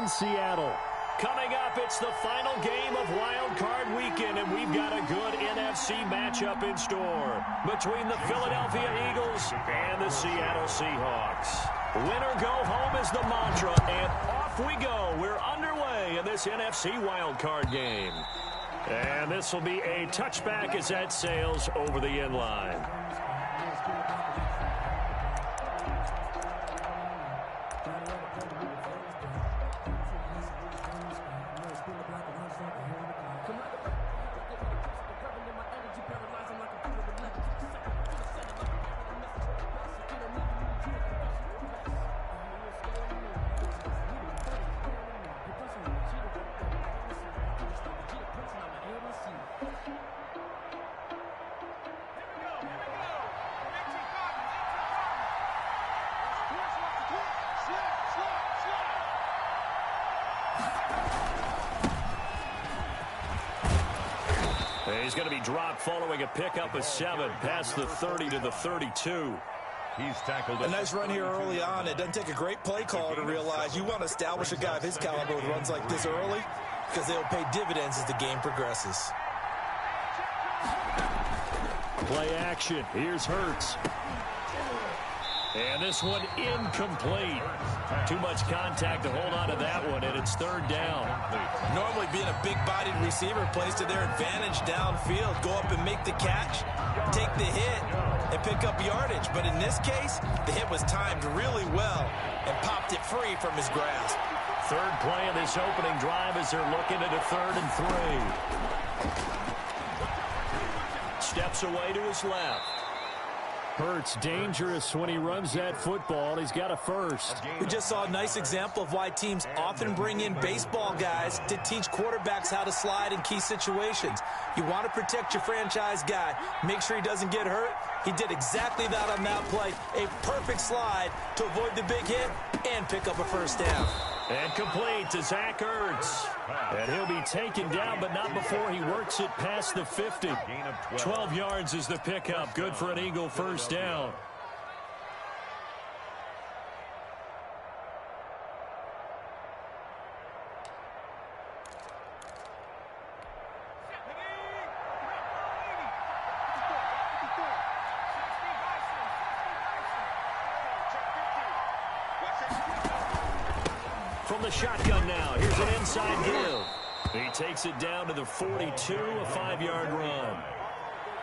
in Seattle. Coming up, it's the final game of Wild Card Weekend, and we've got a good NFC matchup in store between the Philadelphia Eagles and the Seattle Seahawks. Winner go home is the mantra, and off we go. We're underway in this NFC Wild Card game. And this will be a touchback as that sails over the end line. He's going to be dropped following a pickup of 7 past the 30 to the 32. He's tackled. A nice run here early on. It doesn't take a great play caller to realize you want to establish a guy of his caliber with runs like this early because they'll pay dividends as the game progresses. Play action. Here's Hurts. And this one incomplete. Too much contact to hold on to that one, and it's 3rd down. Normally being a big-bodied receiver plays to their advantage downfield. Go up and make the catch, take the hit, and pick up yardage. But in this case, the hit was timed really well and popped it free from his grasp. 3rd play of this opening drive as they're looking at a 3rd and 3. Steps away to his left. Hurts dangerous when he runs that football. He's got a first. We just saw a nice example of why teams often bring in baseball guys to teach quarterbacks how to slide in key situations. You want to protect your franchise guy. Make sure he doesn't get hurt. He did exactly that on that play. A perfect slide to avoid the big hit and pick up a first down. And complete to Zach Ertz. And he'll be taken down, but not before he works it past the 50. 12 yards is the pickup. Good for an Eagle first down. From the shotgun now, here's an inside give. He takes it down to the 42, a 5-yard run.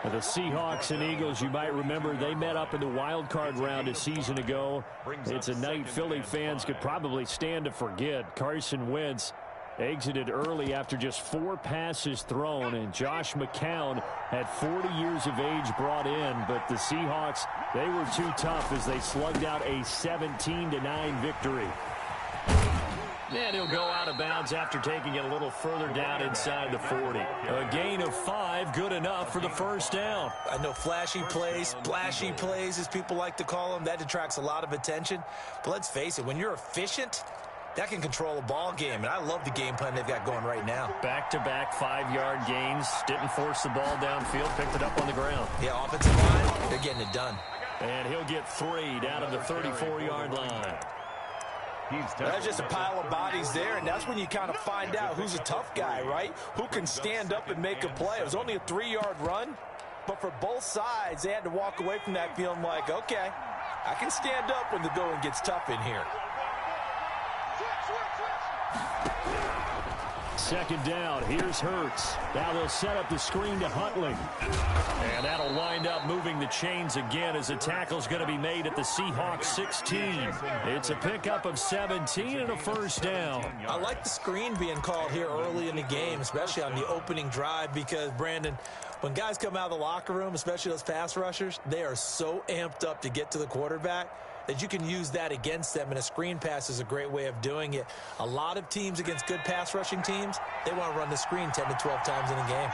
The Seahawks and Eagles, you might remember, they met up in the wild card round a season ago. It's a night Philly fans could probably stand to forget. Carson Wentz exited early after just 4 passes thrown, and Josh McCown had 40 years of age brought in, but the Seahawks, they were too tough as they slugged out a 17-9 victory. And he'll go out of bounds after taking it a little further down inside the 40. A gain of 5, good enough for the first down. I know flashy plays, splashy plays, as people like to call them, that attracts a lot of attention. But let's face it, when you're efficient, that can control a ball game. And I love the game plan they've got going right now. Back-to-back 5-yard gains. Didn't force the ball downfield, picked it up on the ground. Yeah, offensive line, they're getting it done. And he'll get 3 down at the 34-yard line. That's just a pile of bodies there, and that's when you kind of find out who's a tough guy, right? Who can stand up and make a play. It was only a 3-yard run, but for both sides, they had to walk away from that feeling like, okay, I can stand up when the going gets tough in here. 2nd down, here's Hurts. Now they'll set up the screen to Huntley. And that'll wind up moving the chains again as a tackle's going to be made at the Seahawks 16. It's a pickup of 17 and a first down. I like the screen being called here early in the game, especially on the opening drive, because, Brandon, when guys come out of the locker room, especially those pass rushers, they are so amped up to get to the quarterback that you can use that against them, and a screen pass is a great way of doing it. A lot of teams against good pass rushing teams, they want to run the screen 10 to 12 times in a game.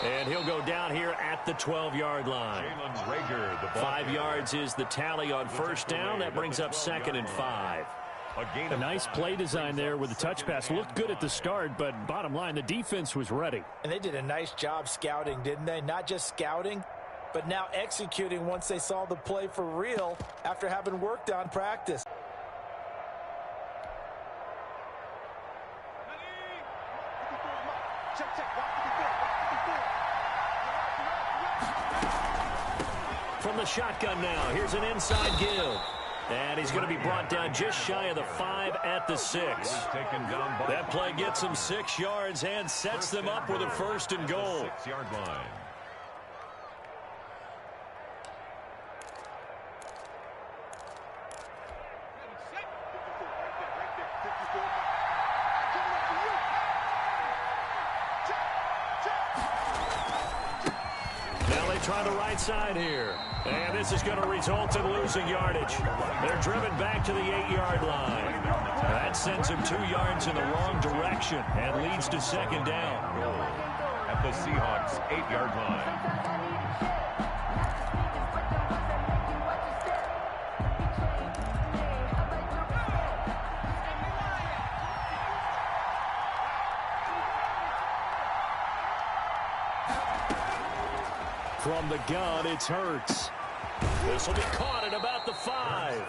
And he'll go down here at the 12-yard line. 5 yards is the tally on first down. That brings up 2nd and 5. A nice play design there with the touch pass. Looked good at the start, but bottom line, the defense was ready. And they did a nice job scouting, didn't they? Not just scouting, but now executing once they saw the play for real after having worked on practice. From the shotgun now, here's an inside give. And he's going to be brought down just shy of the 5 at the 6. That play gets him 6 yards and sets them up with a 1st and goal. 6-yard line. Now they try the right side here. And this is going to result in losing yardage. They're driven back to the 8-yard line. That sends him 2 yards in the wrong direction and leads to 2nd down. At the Seahawks 8-yard line. From the gun, it's Hurts. This will be caught at about the 5.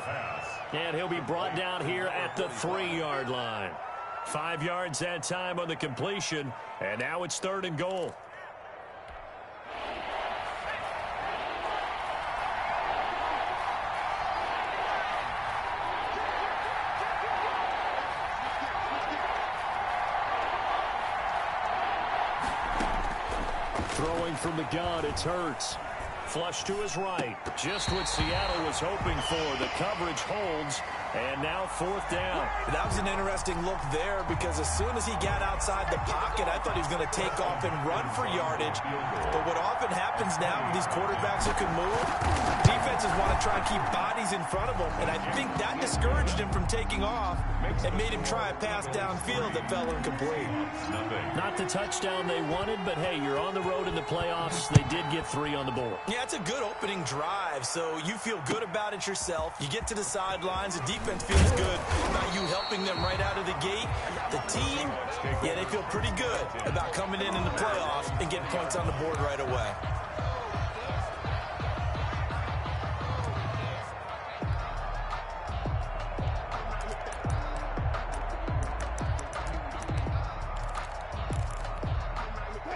And he'll be brought down here at the 3-yard line. 5 yards that time on the completion. And now it's 3rd and goal. Throwing from the gun, it's Hurts. Flush to his right. Just what Seattle was hoping for. The coverage holds. And now 4th down. That was an interesting look there because as soon as he got outside the pocket, I thought he was going to take off and run for yardage. But what often happens now with these quarterbacks who can move, defenses want to try and keep bodies in front of them. And I think that discouraged him from taking off and made him try a pass downfield that fell incomplete. Not the touchdown they wanted, but hey, you're on the road in the playoffs. They did get 3 on the board. Yeah, it's a good opening drive, so you feel good about it yourself. You get to the sidelines, the defense feels good about you helping them right out of the gate. The team, yeah, they feel pretty good about coming in the playoffs and getting points on the board right away.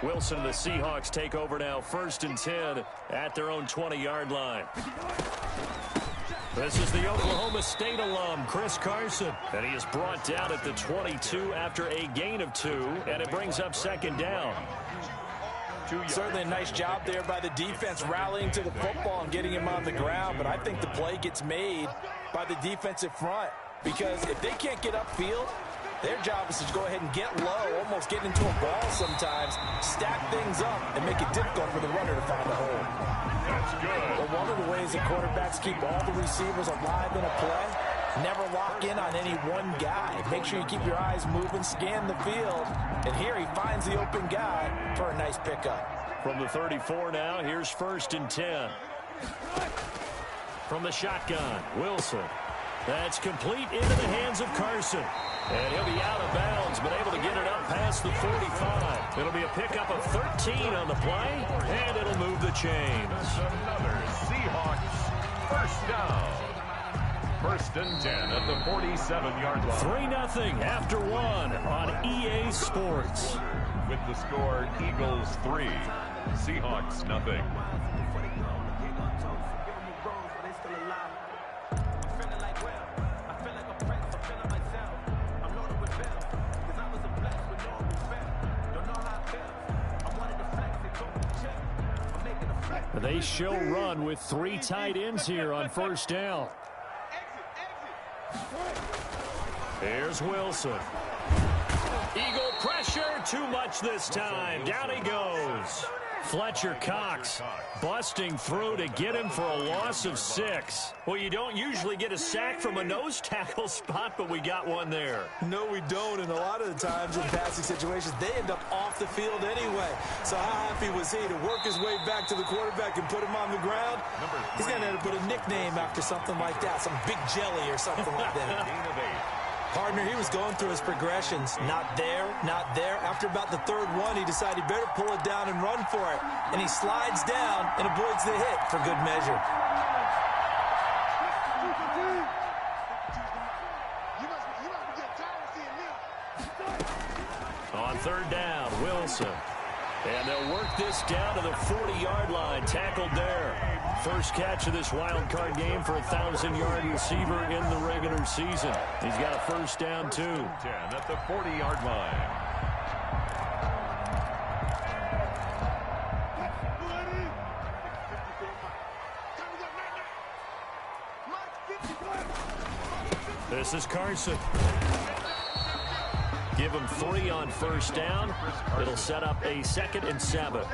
Wilson and the Seahawks take over now, 1st and 10 at their own 20-yard line. This is the Oklahoma State alum, Chris Carson. And he is brought down at the 22 after a gain of 2, and it brings up 2nd down. Certainly a nice job there by the defense rallying to the football and getting him on the ground, but I think the play gets made by the defensive front because if they can't get upfield, their job is to go ahead and get low, almost get into a ball sometimes, stack things up, and make it difficult for the runner to find a hole. That's good. Well, one of the ways that quarterbacks keep all the receivers alive in a play, never lock in on any one guy. Make sure you keep your eyes moving, scan the field, and here he finds the open guy for a nice pickup. From the 34 now, here's 1st and 10. From the shotgun, Wilson. That's complete into the hands of Carson. And he'll be out of bounds, but able to get it up past the 45. It'll be a pickup of 13 on the play, and it'll move the chains. Another Seahawks 1st down. 1st and 10 at the 47-yard line. 3-0 after 1 on EA Sports. With the score, Eagles 3, Seahawks 0. They show run with 3 tight ends here on 1st down. Here's Wilson. Eagle pressure, too much this time. Down he goes. Fletcher Cox busting through to get him for a loss of 6. Well, you don't usually get a sack from a nose tackle spot, but we got one there. No, we don't, and a lot of the times in passing situations, they end up off the field anyway. So how happy was he to work his way back to the quarterback and put him on the ground? He's going to put a nickname after something like that, some Big Jelly or something like that. Partner, he was going through his progressions. Not there, not there. After about the third one, he decided he better pull it down and run for it. And he slides down and avoids the hit for good measure. On third down, Wilson. And they'll work this down to the 40-yard line. Tackled there. First catch of this wild card game for a 1,000-yard receiver in the regular season. He's got a first down, too. 10 at the 40-yard line. This is Carson. Give him 3 on first down. It'll set up a 2nd and 7.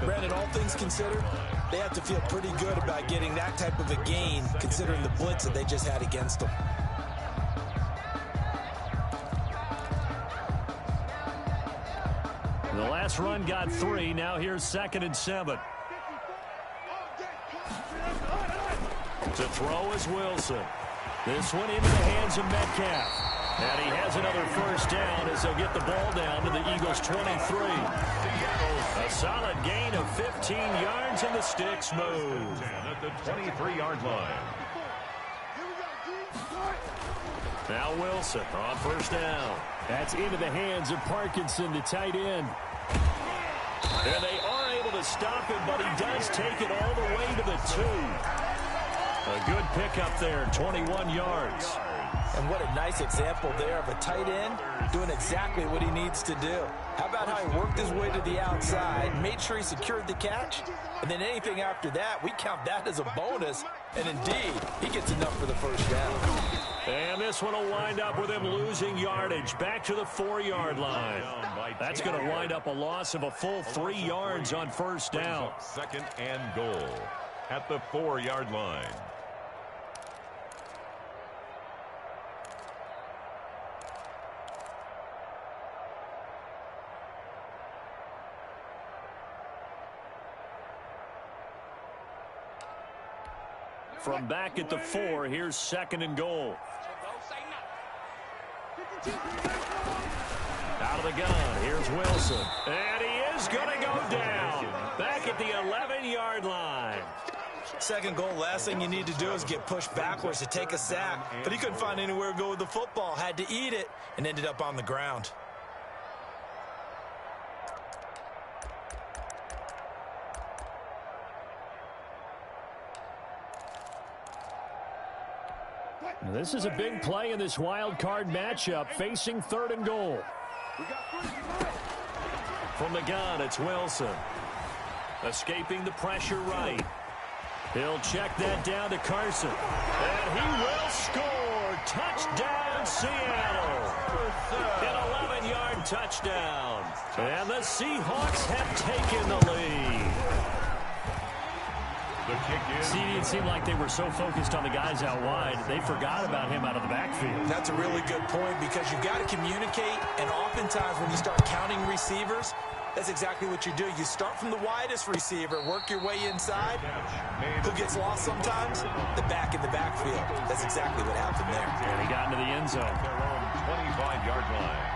Brandon, all things considered, they have to feel pretty good about getting that type of a gain, considering the blitz that they just had against them. The last run got 3. Now here's 2nd and 7. To throw is Wilson. This one into the hands of Metcalf. And he has another first down as they'll get the ball down to the Eagles' 23. A solid gain of 15 yards, and the sticks move. At the 23-yard line. Now Wilson on first down. That's into the hands of Parkinson, the tight end. And they are able to stop him, but he does take it all the way to the 2. A good pickup there, 21 yards. And what a nice example there of a tight end doing exactly what he needs to do. How about how he worked his way to the outside, made sure he secured the catch, and then anything after that, we count that as a bonus. And indeed, he gets enough for the first down. And this one will wind up with him losing yardage back to the 4-yard line. That's going to wind up a loss of a full 3 yards on first down. 2nd and goal at the 4-yard line. From back at the 4, here's 2nd and goal. Out of the gun, here's Wilson. And he is going to go down. Back at the 11-yard line. 2nd goal, last thing you need to do is get pushed backwards to take a sack. But he couldn't find anywhere to go with the football. Had to eat it and ended up on the ground. This is a big play in this wild card matchup, facing 3rd and goal. From the gun, it's Wilson. Escaping the pressure right. He'll check that down to Carson. And he will score. Touchdown, Seattle. An 11-yard touchdown. And the Seahawks have taken the lead. The kick is. See, it seemed like they were so focused on the guys out wide, they forgot about him out of the backfield. That's a really good point because you've got to communicate, and oftentimes when you start counting receivers, that's exactly what you do. You start from the widest receiver, work your way inside. Who gets lost sometimes? The back in the backfield. That's exactly what happened there. And he got into the end zone. Their own 25-yard line.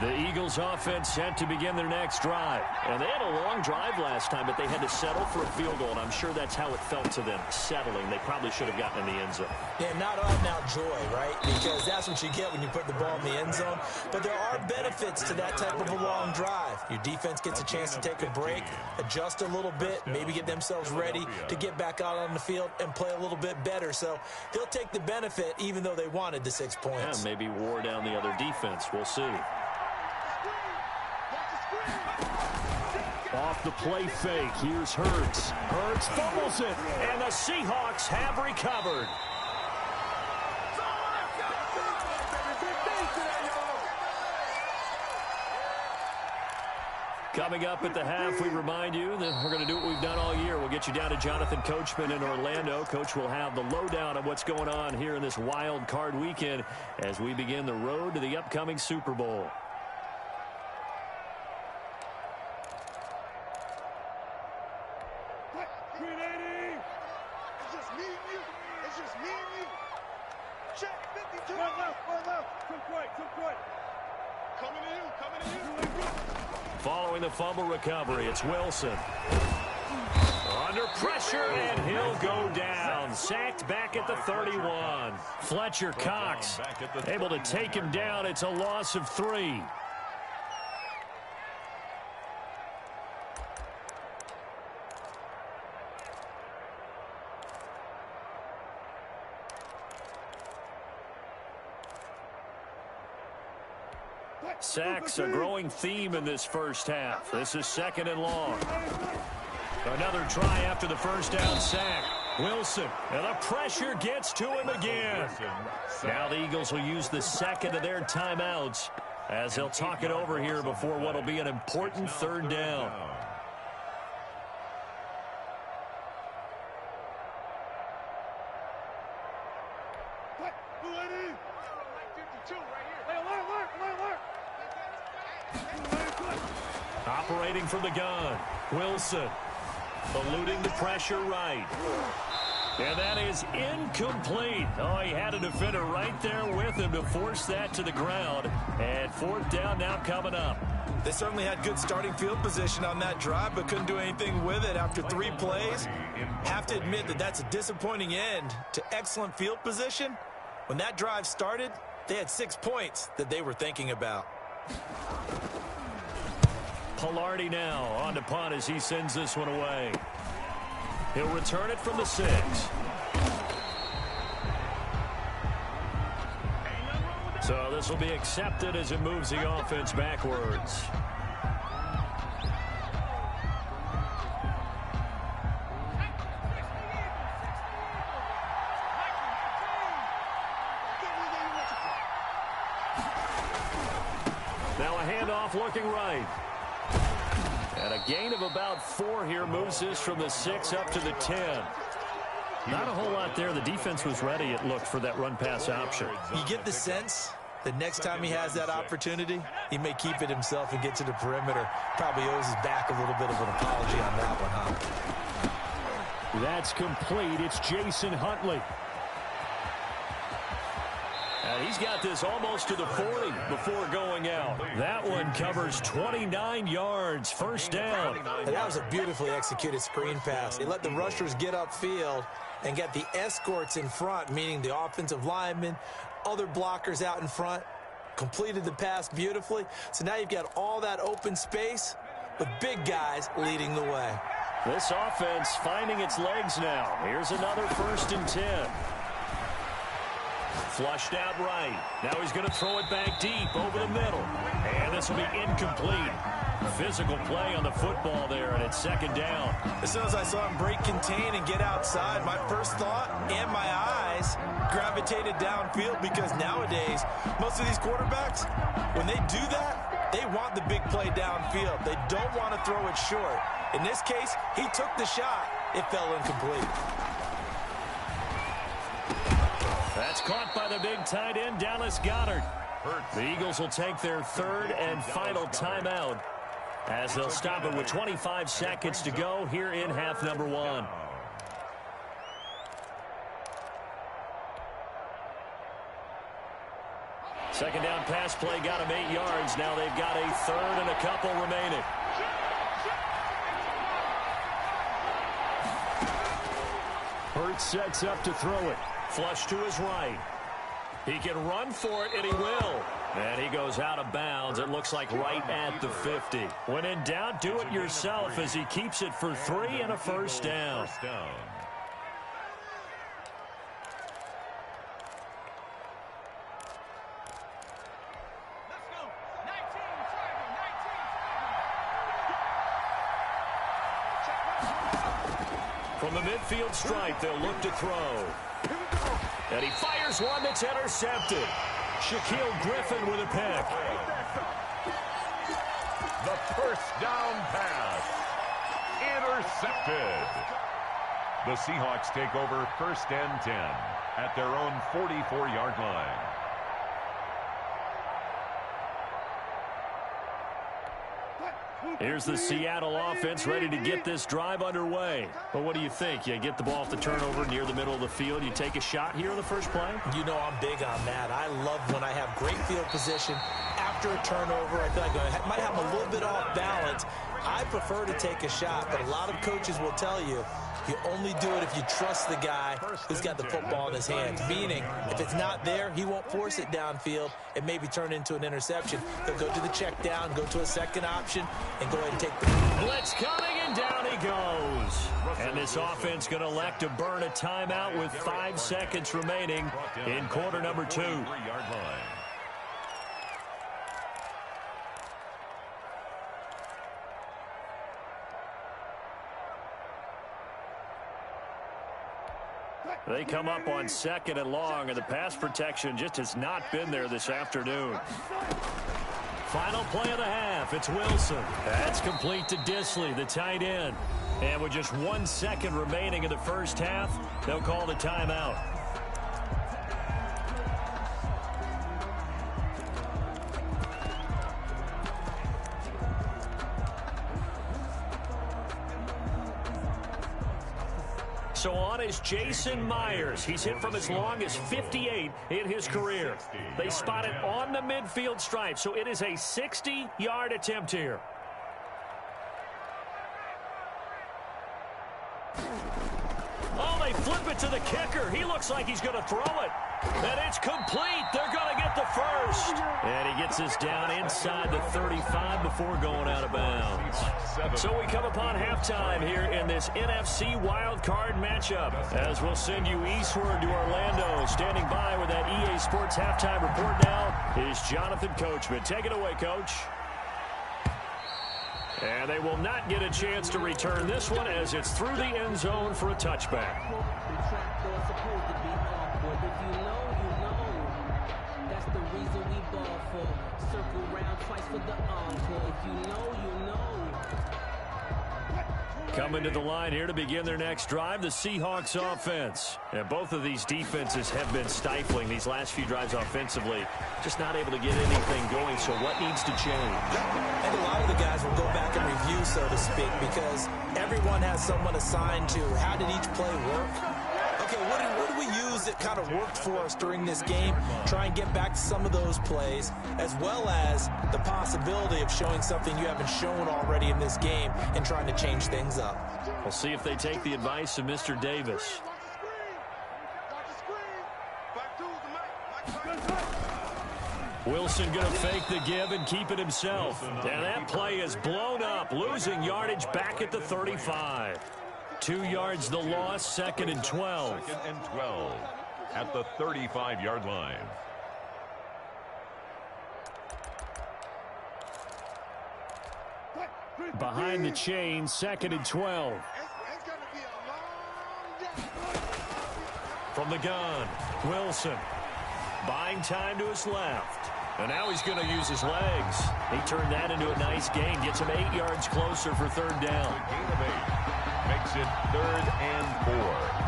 The Eagles offense set to begin their next drive. And they had a long drive last time, but they had to settle for a field goal, and I'm sure that's how it felt to them, settling. They probably should have gotten in the end zone. Yeah, not out now joy, right? Because that's what you get when you put the ball in the end zone. But there are benefits to that type of a long drive. Your defense gets a chance to take a break, adjust a little bit, maybe get themselves ready to get back out on the field and play a little bit better. So they'll take the benefit even though they wanted the 6 points. Yeah, maybe wore down the other defense. We'll see. Off the play fake, here's Hurts. Hurts fumbles it, and the Seahawks have recovered. Coming up at the half, we remind you that we're going to do what we've done all year. We'll get you down to Jonathan Coachman in Orlando. Coach will have the lowdown of what's going on here in this wild card weekend as we begin the road to the upcoming Super Bowl. It's just me and you. Check 52. One left. Too quick. Coming to you. Following the fumble recovery, it's Wilson. Under pressure, and he'll go down. Sacked back at the 31. Fletcher Cox able to take him down. It's a loss of 3. Sacks, a growing theme in this first half. This is 2nd and long. Another try after the first down sack. Wilson, and the pressure gets to him again. Now the Eagles will use the second of their timeouts as they'll talk it over here before what will be an important 3rd down. Operating from the gun, Wilson. Eluding the pressure right. And that is incomplete. Oh, he had a defender right there with him to force that to the ground. And 4th down now coming up. They certainly had good starting field position on that drive, but couldn't do anything with it after 3 plays. Have to admit that that's a disappointing end to excellent field position. When that drive started, they had 6 points that they were thinking about. Palardy now on to punt as he sends this one away. He'll return it from the 6. So this will be accepted as it moves the offense backwards. Now a handoff looking right. And a gain of about 4 here moves this from the 6 up to the 10. Not a whole lot there. The defense was ready, it looked, for that run-pass option. You get the sense that next time he has that opportunity, he may keep it himself and get to the perimeter. Probably owes his back a little bit of an apology on that one, huh? That's complete. It's Jason Huntley. And he's got this almost to the 40 before going out. That one covers 29 yards. 1st down. And that was a beautifully executed screen pass. They let the rushers get upfield and get the escorts in front, meaning the offensive linemen, other blockers out in front, completed the pass beautifully. So now you've got all that open space with big guys leading the way. This offense finding its legs now. Here's another 1st and 10. Flushed out right. Now he's going to throw it back deep over the middle. And this will be incomplete. Physical play on the football there, and it's 2nd down. As soon as I saw him break contain and get outside, my first thought and my eyes gravitated downfield, because nowadays, most of these quarterbacks, when they do that, they want the big play downfield. They don't want to throw it short. In this case, he took the shot. It fell incomplete. That's caught by the big tight end, Dallas Goedert. The Eagles will take their 3rd and final timeout as they'll stop it with 25 seconds to go here in half number 1. Second down pass play got him 8 yards. Now they've got a 3rd and a couple remaining. Hurts sets up to throw it. Flush to his right. He can run for it, and he will. And he goes out of bounds. It looks like right at the 50. When in doubt, do it yourself as he keeps it for 3 and a 1st down. From the midfield stripe, they'll look to throw. And he fires one that's intercepted. Shaquille Griffin with a pick. The 1st down pass. Intercepted. The Seahawks take over 1st and 10 at their own 44-yard line. Here's the Seattle offense ready to get this drive underway. But what do you think? You get the ball off the turnover near the middle of the field. You take a shot here in the first play? You know I'm big on that. I love when I have great field position after a turnover. I feel like I might have a little bit off balance. I prefer to take a shot, but a lot of coaches will tell you, you only do it if you trust the guy who's got the football in his hands. Meaning, if it's not there, he won't force it downfield and maybe turn into an interception. He'll go to the check down, go to a second option, and go ahead and take the blitz coming, and down he goes. And this offense going to elect to burn a timeout with 5 seconds remaining in quarter number 2. They come up on 2nd and long, and the pass protection just has not been there this afternoon. Final play of the half. It's Wilson. That's complete to Disley, the tight end. And with just 1 second remaining in the first half, they'll call the timeout. So on is Jason Myers. He's hit from as long as 58 in his career. They spot it on the midfield stripe, so it is a 60-yard attempt here. Oh, they flip it to the kicker. He looks like he's going to throw it. And it's complete. They're going to get the first. And he gets this down inside the 35 before going out of bounds. So we come upon halftime here in this NFC wildcard matchup. As we'll send you eastward to Orlando. Standing by with that EA Sports halftime report now is Jonathan Coachman. Take it away, Coach. And they will not get a chance to return this one as it's through the end zone for a touchback. Coming to the line here to begin their next drive, the Seahawks offense. And both of these defenses have been stifling these last few drives offensively. Just not able to get anything going, so what needs to change? I think a lot of the guys will go back and review, so to speak, because everyone has someone assigned to how did each play work. Okay, what did we use that kind of worked for us during this game? Try and get back to some of those plays, as well as the possibility of showing something you haven't shown already in this game and trying to change things up. We'll see if they take the advice of Mr. Davis. Wilson going to fake the give and keep it himself. And that play is blown up, losing yardage back at the 35. 2 yards the loss, 2nd and 12. 2nd and 12 at the 35-yard line. Behind the chain, 2nd and 12. From the gun, Wilson. Buying time to his left. And now he's going to use his legs. He turned that into a nice gain. Gets him 8 yards closer for 3rd down. A gain of 8. Makes it 3rd and 4.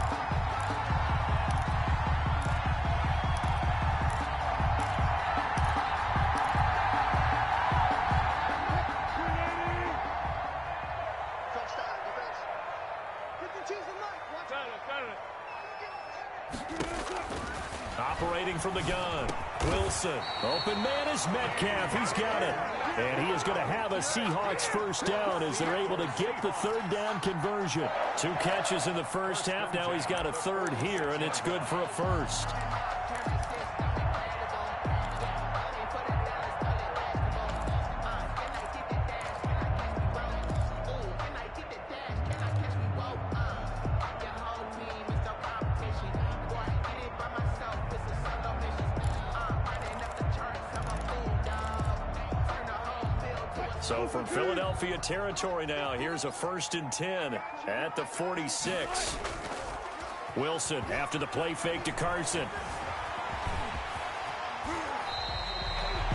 Operating from the gun, Wilson. Open man is Metcalf. He's got it. And he is going to have a Seahawks first down as they're able to get the 3rd down conversion. 2 catches in the first half. Now he's got a 3rd here, and it's good for a first. So from Philadelphia territory now, here's a 1st and 10 at the 46. Wilson after the play fake to Carson.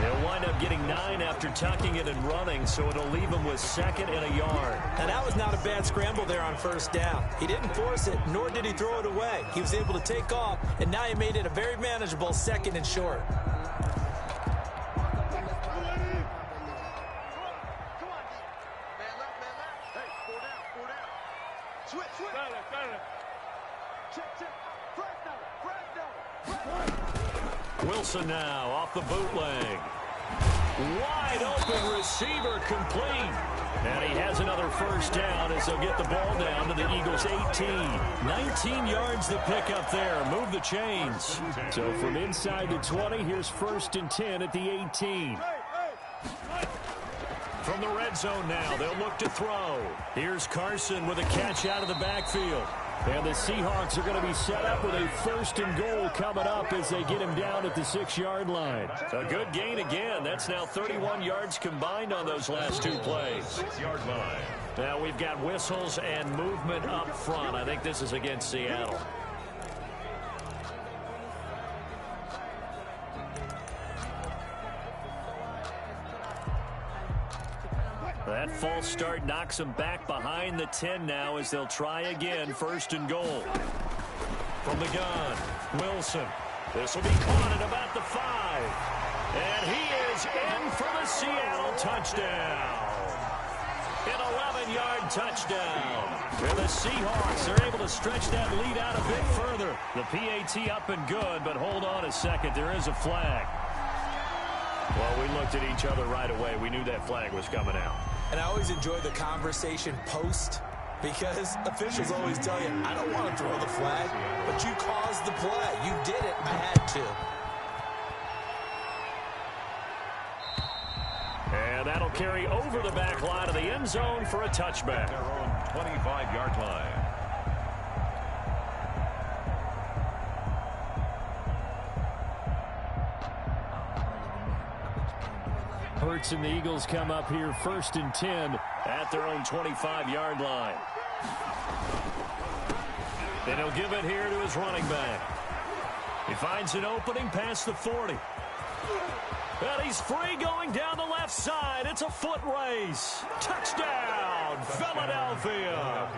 They'll wind up getting 9 after tucking it and running, so it'll leave him with 2nd and a yard. And that was not a bad scramble there on 1st down. He didn't force it, nor did he throw it away. He was able to take off, and now he made it a very manageable 2nd and short. Switch. Check. Fresh down. Wilson now off the bootleg. Wide open receiver complete. And he has another first down as they'll get the ball down to the Eagles' 18. 19 yards the pickup there. Move the chains. So from inside the 20, here's 1st and 10 at the 18. From the red zone now, they'll look to throw. Here's Carson with a catch out of the backfield. And the Seahawks are going to be set up with a 1st and goal coming up as they get him down at the 6-yard line. A good gain again. That's now 31 yards combined on those last 2 plays. 6-yard line. Now we've got whistles and movement up front. I think this is against Seattle. That false start knocks them back behind the 10 now as they'll try again. 1st and goal. From the gun, Wilson. This will be caught at about the 5. And he is in for the Seattle touchdown. An 11-yard touchdown. And the Seahawks are able to stretch that lead out a bit further. The PAT up and good, but hold on a second. There is a flag. Well, we looked at each other right away. We knew that flag was coming out. And I always enjoy the conversation post because officials always tell you, I don't want to throw the flag, but you caused the play. You did it. I had to. And that'll carry over the back line of the end zone for a touchback. Their own 25-yard line. Hurts and the Eagles come up here 1st and 10 at their own 25-yard line. Then he'll give it here to his running back. He finds an opening past the 40. And he's free going down the left side. It's a foot race. Touchdown, Philadelphia.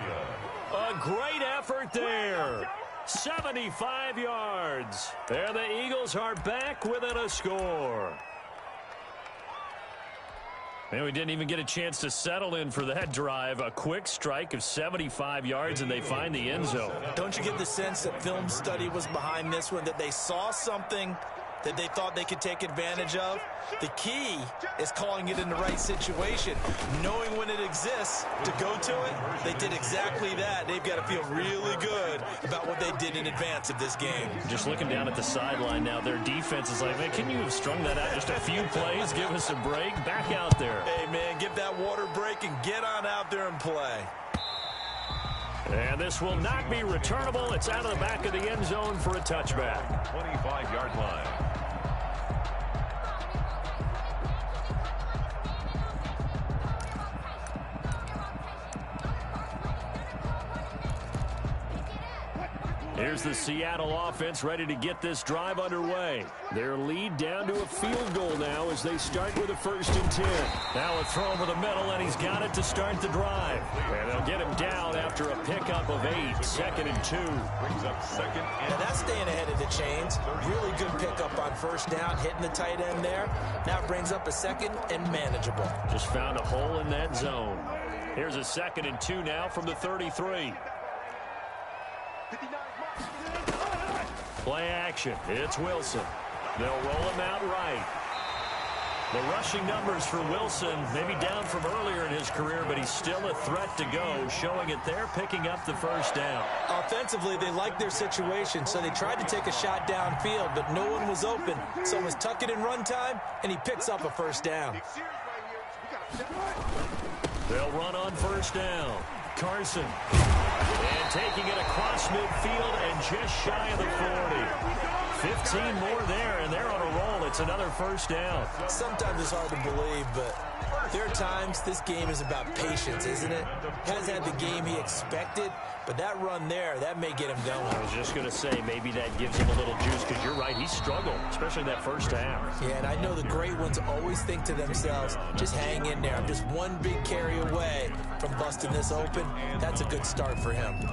A great effort there. 75 yards. And the Eagles are back within a score. And we didn't even get a chance to settle in for that drive. A quick strike of 75 yards, and they find the end zone. Don't you get the sense that film study was behind this one, that they saw something that they thought they could take advantage of? The key is calling it in the right situation, knowing when it exists to go to it. They did exactly that. They've got to feel really good about what they did in advance of this game. Just looking down at the sideline now, their defense is like, man, can you have strung that out just a few plays? Give us a break. Back out there. Hey, man, give that water break and get on out there and play. And this will not be returnable. It's out of the back of the end zone for a touchback. 25-yard line. Here's the Seattle offense ready to get this drive underway. Their lead down to a field goal now as they start with a 1st and 10. Now a throw over the middle, and he's got it to start the drive. And they'll get him down after a pickup of 8. 2nd and 2. Brings up 2nd and Now that's staying ahead of the chains. Really good pickup on 1st down, hitting the tight end there. Now it brings up a 2nd and manageable. Just found a hole in that zone. Here's a 2nd and 2 now from the 33. Play action. It's Wilson. They'll roll him out right. The rushing numbers for Wilson maybe down from earlier in his career, but he's still a threat to go, showing it there, picking up the 1st down. Offensively, they liked their situation, so they tried to take a shot downfield, but no one was open. So it was tuck it in run time, and he picks up a 1st down. They'll run on 1st down. Carson. And taking it across midfield and just shy of the 40. 15 more there, and they're on a roll. It's another 1st down. Sometimes it's hard to believe, but there are times this game is about patience, isn't it? Has had the game he expected, but that run there, that may get him going. I was just going to say, maybe that gives him a little juice, because you're right, he struggled, especially in that 1st half. Yeah, and I know the great ones always think to themselves, just hang in there. I'm just one big carry away from busting this open. That's a good start for him.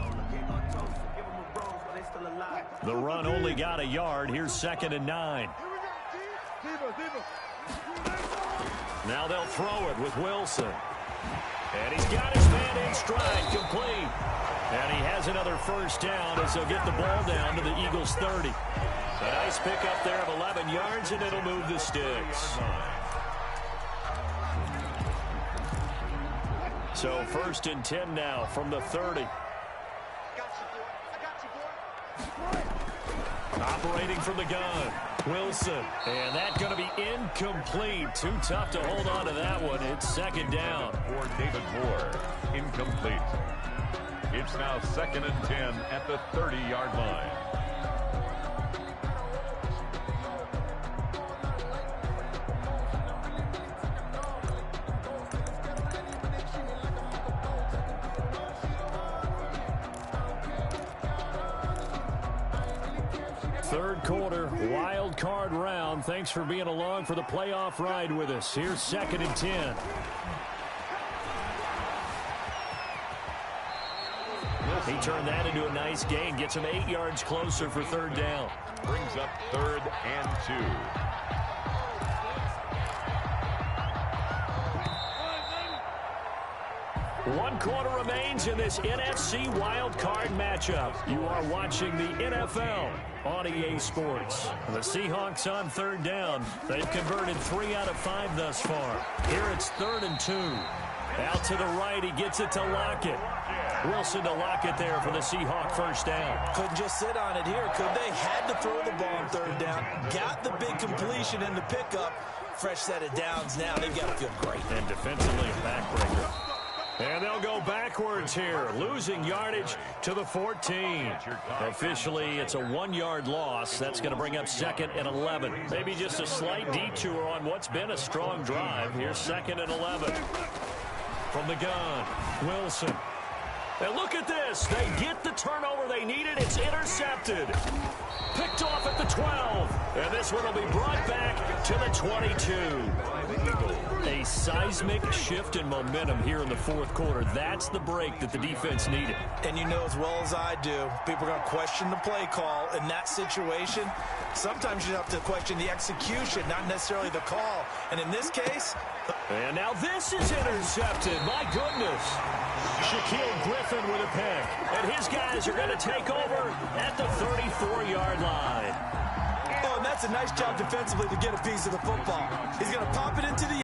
The run only got a yard. Here's 2nd and 9. Now they'll throw it with Wilson. And he's got his man in stride, complete. first down as they'll get the ball down to the Eagles' 30. A nice pickup there of 11 yards, and it'll move the sticks. So 1st and 10 now from the 30. Operating from the gun, Wilson. And that's going to be incomplete. Too tough to hold on to that one. It's 2nd down. For David Moore, incomplete. It's now 2nd and 10 at the 30-yard line. Third quarter, wild card round. Thanks for being along for the playoff ride with us. Here's 2nd and 10. He turned that into a nice gain. Gets him 8 yards closer for 3rd down. Brings up 3rd and 2. 1 quarter remains in this NFC wild card matchup. You are watching the NFL on EA Sports. The Seahawks on 3rd down. They've converted 3 out of 5 thus far. Here it's 3rd and 2. Out to the right, he gets it to Lockett. Wilson to Lockett there for the Seahawk first down. Couldn't just sit on it here, could they? Had to throw the ball on 3rd down. Got the big completion in the pickup. Fresh set of downs now. They've got to feel great. And defensively a backbreaker. And they'll go backwards here, losing yardage to the 14. Officially, it's a 1-yard loss. That's going to bring up 2nd and 11. Maybe just a slight detour on what's been a strong drive. Here's 2nd and 11. From the gun, Wilson. And look at this. They get the turnover they needed. It's intercepted. Picked off at the 12. And this one will be brought back to the 22. A seismic shift in momentum here in the 4th quarter. That's the break that the defense needed. And you know as well as I do, people are going to question the play call in that situation. Sometimes you have to question the execution, not necessarily the call. And in this case... And now this is intercepted. My goodness. Shaquille Griffin with a pick. And his guys are going to take over at the 34-yard line. Oh, and that's a nice job defensively to get a piece of the football. He's going to pop it into the